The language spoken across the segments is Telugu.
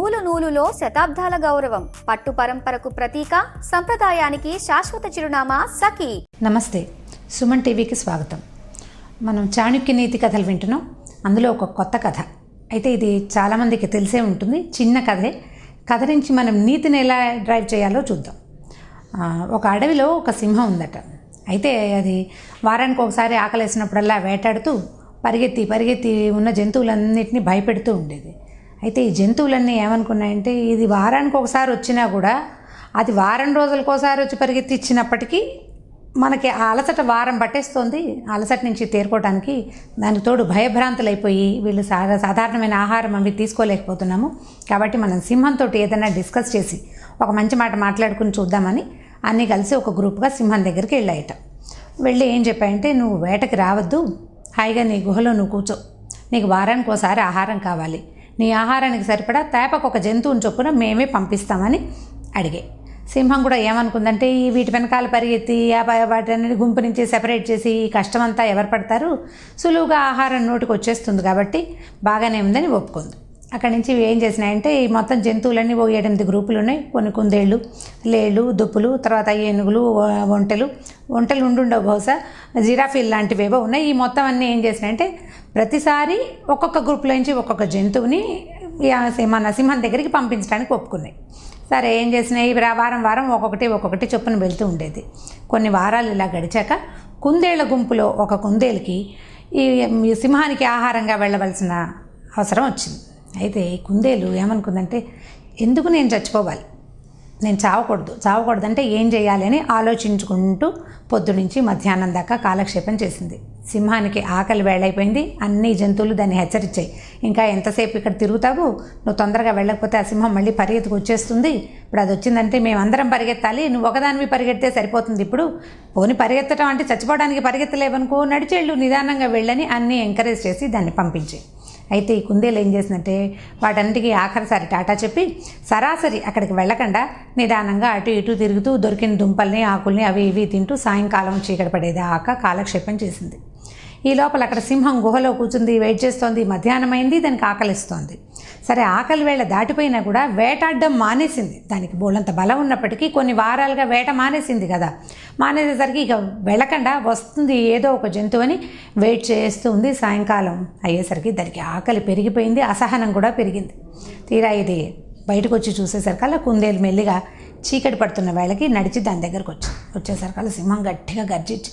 నూలు నూలులో శతాబ్దాల గౌరవం, పట్టు పరంపరకు ప్రతీక, సంప్రదాయానికి శాశ్వత చిరునామా సఖీ. నమస్తే, సుమన్ టీవీకి స్వాగతం. మనం చాణక్య నీతి కథలు వింటున్నాం. అందులో ఒక కొత్త కథ అయితే ఇది చాలామందికి తెలిసే ఉంటుంది. చిన్న కథే. కథ నుంచి మనం నీతిని ఎలా డ్రైవ్ చేయాలో చూద్దాం. ఒక అడవిలో ఒక సింహం ఉందట. అయితే అది వారానికి ఒకసారి ఆకలేసినప్పుడల్లా వేటాడుతూ పరిగెత్తి ఉన్న జంతువులన్నింటినీ భయపెడుతూ ఉండేది. అయితే ఈ జంతువులన్నీ ఏమనుకున్నాయంటే, ఇది వారానికి ఒకసారి వచ్చినా కూడా అది వారం రోజులకోసారి వచ్చి పరిగెత్తి ఇచ్చినప్పటికీ మనకి ఆ అలసట వారం పట్టేస్తోంది. అలసట నుంచి తేరుకోవడానికి దానికి తోడు భయభ్రాంతులైపోయి వీళ్ళు సాధారణమైన ఆహారం అవి తీసుకోలేకపోతున్నాము. కాబట్టి మనం సింహంతో ఏదైనా డిస్కస్ చేసి ఒక మంచి మాట మాట్లాడుకుని చూద్దామని అన్నీ కలిసి ఒక గ్రూప్గా సింహం దగ్గరికి వెళ్ళాయట. వెళ్ళి ఏం చెప్పాయంటే, నువ్వు వేటకి రావద్దు, హాయిగా నీ గుహలో నువ్వు కూర్చో, నీకు వారానికి ఒకసారి ఆహారం కావాలి, నీ ఆహారానికి సరిపడా తేపకు ఒక జంతువుని చొప్పున మేమే పంపిస్తామని అడిగే. సింహం కూడా ఏమనుకుందంటే, వీటి వెనకాల పరిగెత్తి వాటిని గుంపు నుంచి సెపరేట్ చేసి ఈ కష్టమంతా ఎవరు పడతారు, సులువుగా ఆహారం నోటికి వచ్చేస్తుంది కాబట్టి బాగానే ఉందని ఒప్పుకుంది. అక్కడి నుంచి ఏం చేసినాయంటే, ఈ మొత్తం జంతువులన్నీ 7 గ్రూపులు ఉన్నాయి. కొన్ని కుందేళ్ళు, లేళ్ళు, దుప్పులు, తర్వాత ఏనుగులు, ఒంటెలు ఉండుండవు, బహుశా జిరాఫీలు లాంటివేవో ఉన్నాయి. ఈ మొత్తం అన్నీ ఏం చేసినాయంటే, ప్రతిసారి ఒక్కొక్క గ్రూప్లో నుంచి ఒక్కొక్క జంతువుని మన సింహం దగ్గరికి పంపించడానికి ఒప్పుకున్నాయి. సరే, ఏం చేసినాయి, వారం ఒక్కొక్కటి చొప్పున వెళ్తూ ఉండేది. కొన్ని వారాలు ఇలా గడిచాక కుందేళ్ల గుంపులో ఒక కుందేలుకి ఈ సింహానికి ఆహారంగా వెళ్ళవలసిన అవసరం వచ్చింది. అయితే ఈ కుందేలు ఏమనుకుందంటే, ఎందుకు నేను చచ్చిపోవాలి, నేను చావకూడదు అంటే ఏం చేయాలి అని ఆలోచించుకుంటూ పొద్దునుంచి మధ్యాహ్నం దాకా కాలక్షేపం చేసింది. సింహానికి ఆకలి వేళైపోయింది. అన్ని జంతువులు దాన్ని హెచ్చరించాయి, ఇంకా ఎంతసేపు ఇక్కడ తిరుగుతావు, నువ్వు తొందరగా వెళ్ళకపోతే ఆ సింహం మళ్ళీ పరిగెత్తుకు వచ్చేస్తుంది. ఇప్పుడు అది వచ్చిందంటే మేమందరం పరిగెత్తాలి, నువ్వు ఒకదానివి పరిగెడితే సరిపోతుంది. ఇప్పుడు పోని పరిగెత్తడం అంటే చచ్చిపోవడానికి పరిగెత్తలేవనుకో, నడిచేళ్ళు, నిదానంగా వెళ్ళని అన్నీ ఎంకరేజ్ చేసి దాన్ని పంపించాయి. అయితే ఈ కుందేలు ఏం చేసిందంటే, వాటన్నిటికీ ఆఖరిసారి టాటా చెప్పి సరాసరి అక్కడికి వెళ్ళకుండా నిదానంగా అటు ఇటు తిరుగుతూ దొరికిన దుంపల్ని, ఆకుల్ని అవి ఇవి తింటూ సాయంకాలం చీకటి పడేదాకా కాలక్షేపం చేసింది. ఈ లోపల అక్కడ సింహం గుహలో కూర్చుంది, వెయిట్ చేస్తోంది. మధ్యాహ్నం అయింది, దానికి ఆకలిస్తోంది. సరే, ఆకలి వేళ దాటిపోయినా కూడా వేటాడడం మానేసింది. దానికి బోళ్ళంత బలం ఉన్నప్పటికీ కొన్ని వారాలుగా వేట మానేసింది కదా. మానేసేసరికి ఇక వెళ్ళకుండా వస్తుంది ఏదో ఒక జంతువుని వెయిట్ చేస్తూ ఉంది. సాయంకాలం అయ్యేసరికి దానికి ఆకలి పెరిగిపోయింది, అసహనం కూడా పెరిగింది. తీరా ఇది బయటకు వచ్చి చూసేసరికల్లా కుందేలు మెల్లిగా చీకటి పడుతున్న వేళకి నడిచి దాని దగ్గరకు వచ్చేసరికల్లా సింహం గట్టిగా గర్జించి,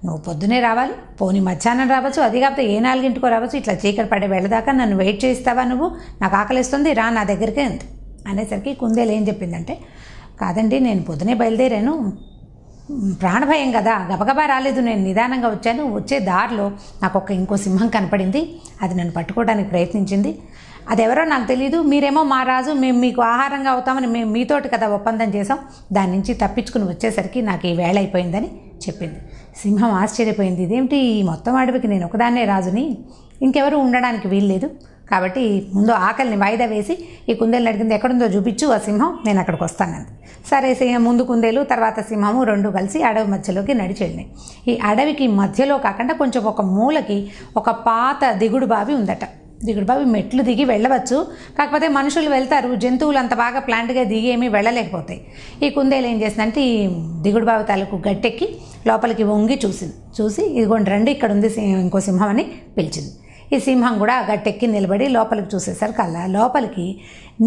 నువ్వు పొద్దునే రావాలి, పోనీ మధ్యాహ్నం రావచ్చు, అది కాకపోతే 4 రావచ్చు, ఇట్లా చీకటి పడే వెళ్ళదాకా నన్ను వెయిట్ చేయిస్తావా, నువ్వు నాకు ఆకలిస్తుంది, రా నా దగ్గరికే ఉంది అనేసరికి కుందేలు ఏం చెప్పిందంటే, కాదండి, నేను పొద్దునే బయలుదేరాను, ప్రాణభయం కదా, గబగబా రాలేదు, నేను నిదానంగా వచ్చాను. వచ్చే దారిలో నాకు ఇంకో సింహం కనపడింది, అది నన్ను పట్టుకోవడానికి ప్రయత్నించింది. అదెవరో నాకు తెలియదు, మీరేమో మా రాజు, మేము మీకు ఆహారంగా అవుతామని మేము మీతోటి కదా ఒప్పందం చేసాం, దాని నుంచి తప్పించుకుని వచ్చేసరికి నాకు ఈ వేళ అయిపోయిందని చెప్పింది. సింహం ఆశ్చర్యపోయింది, ఇదేమిటి, ఈ మొత్తం అడవికి నేను ఒకదాన్నే రాజుని, ఇంకెవరు ఉండడానికి వీల్లేదు, కాబట్టి ముందు ఆకలిని వాయిదా వేసి ఈ కుందేలు అడిగింది, ఎక్కడుందో చూపించు ఆ సింహం, నేను అక్కడికి వస్తానంది. సరే, ముందు కుందేలు తర్వాత సింహము 2 కలిసి అడవి మధ్యలోకి నడిచి వెళ్ళినాయి. ఈ అడవికి మధ్యలో కాకుండా కొంచెం ఒక మూలకి ఒక పాత దిగుడు బావి ఉందట. దిగుడు బావి మెట్లు దిగి వెళ్ళవచ్చు, కాకపోతే మనుషులు వెళ్తారు, జంతువులు అంత బాగా ప్లాంట్గా దిగి ఏమీ వెళ్ళలేకపోతాయి. ఈ కుందేలు ఏం చేసిందంటే, ఈ దిగుడు బావి తాలూకు గట్టెక్కి లోపలికి వంగి చూసి ఇదిగోండి రండి, ఇక్కడ ఉంది ఇంకో సింహం అని పిలిచింది. ఈ సింహం కూడా గట్టెక్కి నిలబడి లోపలికి చూసేసరికల్లా లోపలికి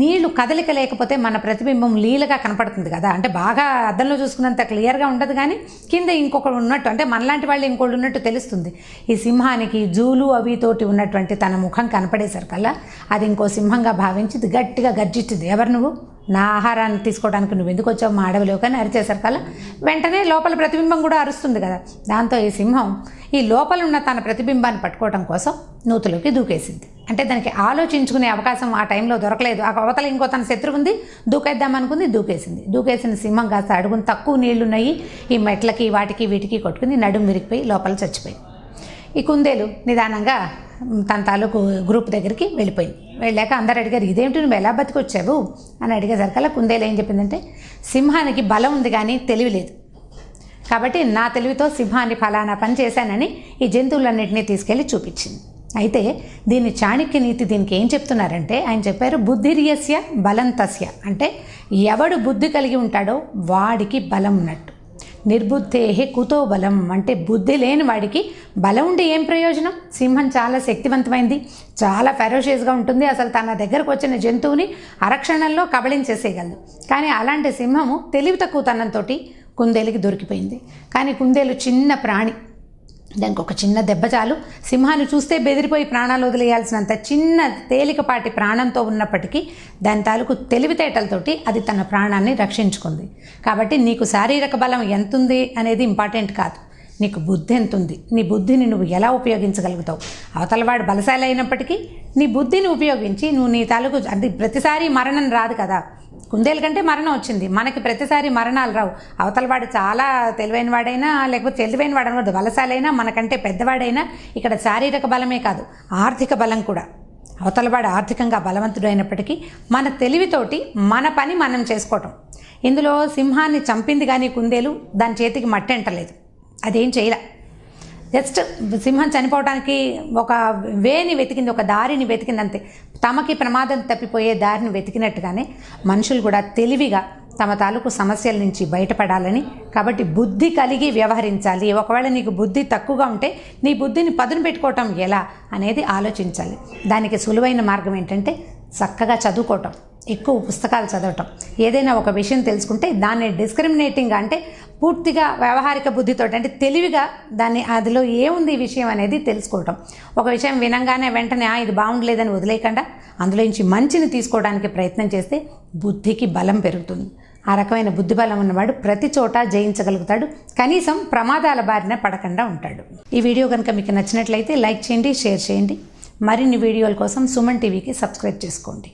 నీళ్లు కదలిక లేకపోతే మన ప్రతిబింబం లీలగా కనపడుతుంది కదా, అంటే బాగా అద్దంలో చూసుకున్నంత క్లియర్గా ఉండదు, కానీ కింద ఇంకొకడు ఉన్నట్టు, అంటే మనలాంటి వాళ్ళు ఇంకోళ్ళు ఉన్నట్టు తెలుస్తుంది. ఈ సింహానికి జూలు అవితోటి ఉన్నటువంటి తన ముఖం కనపడేసరికల్లా అది ఇంకో సింహంగా భావించి గట్టిగా గర్జించింది, ఎవరు నువ్వు, నా ఆహారాన్ని తీసుకోవడానికి నువ్వు ఎందుకు వచ్చావు మా అడవిలో కానీ అరిచేసరికల్లా వెంటనే లోపల ప్రతిబింబం కూడా అరుస్తుంది కదా. దాంతో ఈ సింహం ఈ లోపల ఉన్న తన ప్రతిబింబాన్ని పట్టుకోవడం కోసం నూతులోకి దూకేసింది. అంటే దానికి ఆలోచించుకునే అవకాశం ఆ టైంలో దొరకలేదు. ఆ అవతల ఇంకో తన శత్రువు ఉంది, దూకేద్దామనుకుంది, దూకేసిన సింహం కాస్త అడుగుని తక్కువ నీళ్లున్నాయి, ఈ మెట్లకి వాటికి వీటికి కొట్టుకుని నడుము విరిగిపోయి లోపల చచ్చిపోయింది. ఈ కుందేలు నిదానంగా తన తాలూకు గ్రూప్ దగ్గరికి వెళ్ళిపోయింది. వెళ్ళాక అందరు అడిగారు, ఇదేమిటి నువ్వు ఎలా బతికొచ్చావు అని అడిగేసరికల్లా కుందేలు ఏం చెప్పిందంటే, సింహానికి బలం ఉంది కానీ తెలివి లేదు, కాబట్టి నా తెలివితో సింహాన్ని ఫలానా పని చేశానని ఈ జంతువులన్నింటినీ తీసుకెళ్ళి చూపించింది. అయితే దీన్ని చాణక్య నీతి దీనికి ఏం చెప్తున్నారంటే ఆయన చెప్పారు బుద్ధిర్యస్య బలం తస్య, అంటే ఎవడు బుద్ధి కలిగి ఉంటాడో వాడికి బలం ఉన్నట్టు. నిర్బుద్ధేహే కుతో బలం, అంటే బుద్ధి లేని వాడికి బలం ఉండి ఏం ప్రయోజనం? సింహం చాలా శక్తివంతమైంది, చాలా ఫెరోషియస్గా ఉంటుంది, అసలు తన దగ్గరకు వచ్చిన జంతువుని అరక్షణంలో కబళించేసేయగలదు. కానీ అలాంటి సింహము తెలివి తక్కువతనంతో కుందేలుకి దొరికిపోయింది. కానీ కుందేలు చిన్న ప్రాణి, దానికి ఒక చిన్న దెబ్బ చాలు సింహాన్ని చూస్తే బెదిరిపోయి ప్రాణాలు వదిలేయాల్సినంత చిన్న తేలికపాటి ప్రాణంతో ఉన్నప్పటికీ దాని తాలూకు తెలివితేటలతోటి అది తన ప్రాణాన్ని రక్షించుకుంది. కాబట్టి నీకు శారీరక బలం ఎంతుంది అనేది ఇంపార్టెంట్ కాదు, నీకు బుద్ధి ఎంతుంది, నీ బుద్ధిని నువ్వు ఎలా ఉపయోగించగలుగుతావు. అవతలవాడు బలశాలి అయినప్పటికీ నీ బుద్ధిని ఉపయోగించి నువ్వు నీ తాలూకు, అంటే ప్రతిసారి మరణం రాదు కదా, కుందేలు కంటే మరణం వచ్చింది, మనకి ప్రతిసారి మరణాలు రావు. అవతలవాడు చాలా తెలివైన వాడైనా లేకపోతే తెలివైన వాడనవద్దు, బలశాలైనా మనకంటే పెద్దవాడైనా ఇక్కడ శారీరక బలమే కాదు ఆర్థిక బలం కూడా. అవతలవాడు ఆర్థికంగా బలవంతుడు అయినప్పటికీ మన తెలివితోటి మన పని మనం చేసుకోవటం. ఇందులో సింహాన్ని చంపింది కానీ కుందేలు దాని చేతికి మట్టి అంటలేదు, అదేం చేయలే. జస్ట్ సింహం చనిపోవడానికి ఒక వేని వెతికింది, ఒక దారిని వెతికింది అంతే. తమకి ప్రమాదం తప్పిపోయే దారిని వెతికినట్టుగానే మనుషులు కూడా తెలివిగా తమ తాలూకు సమస్యల నుంచి బయటపడాలని, కాబట్టి బుద్ధి కలిగి వ్యవహరించాలి. ఒకవేళ నీకు బుద్ధి తక్కువగా ఉంటే నీ బుద్ధిని పదును పెట్టుకోవటం ఎలా అనేది ఆలోచించాలి. దానికి సులువైన మార్గం ఏంటంటే చక్కగా చదువుకోవటం, ఎక్కువ పుస్తకాలు చదవటం. ఏదైనా ఒక విషయం తెలుసుకుంటే దాన్ని డిస్క్రిమినేటింగ్గా, అంటే పూర్తిగా వ్యవహారిక బుద్ధితో, అంటే తెలివిగా దాన్ని అదిలో ఏముంది ఈ విషయం అనేది తెలుసుకోవటం. ఒక విషయం వినంగానే వెంటనే ఇది బాగుండలేదని వదిలేయకుండా అందులో నుంచి మంచిని తీసుకోవడానికి ప్రయత్నం చేస్తే బుద్ధికి బలం పెరుగుతుంది. ఆ రకమైన బుద్ధి బలం ఉన్నవాడు ప్రతి చోట జయించగలుగుతాడు, కనీసం ప్రమాదాల బారిన పడకుండా ఉంటాడు. ఈ వీడియో కనుక మీకు నచ్చినట్లయితే లైక్ చేయండి, షేర్ చేయండి. మరిన్ని వీడియోల కోసం సుమన్ టీవీకి సబ్స్క్రైబ్ చేసుకోండి.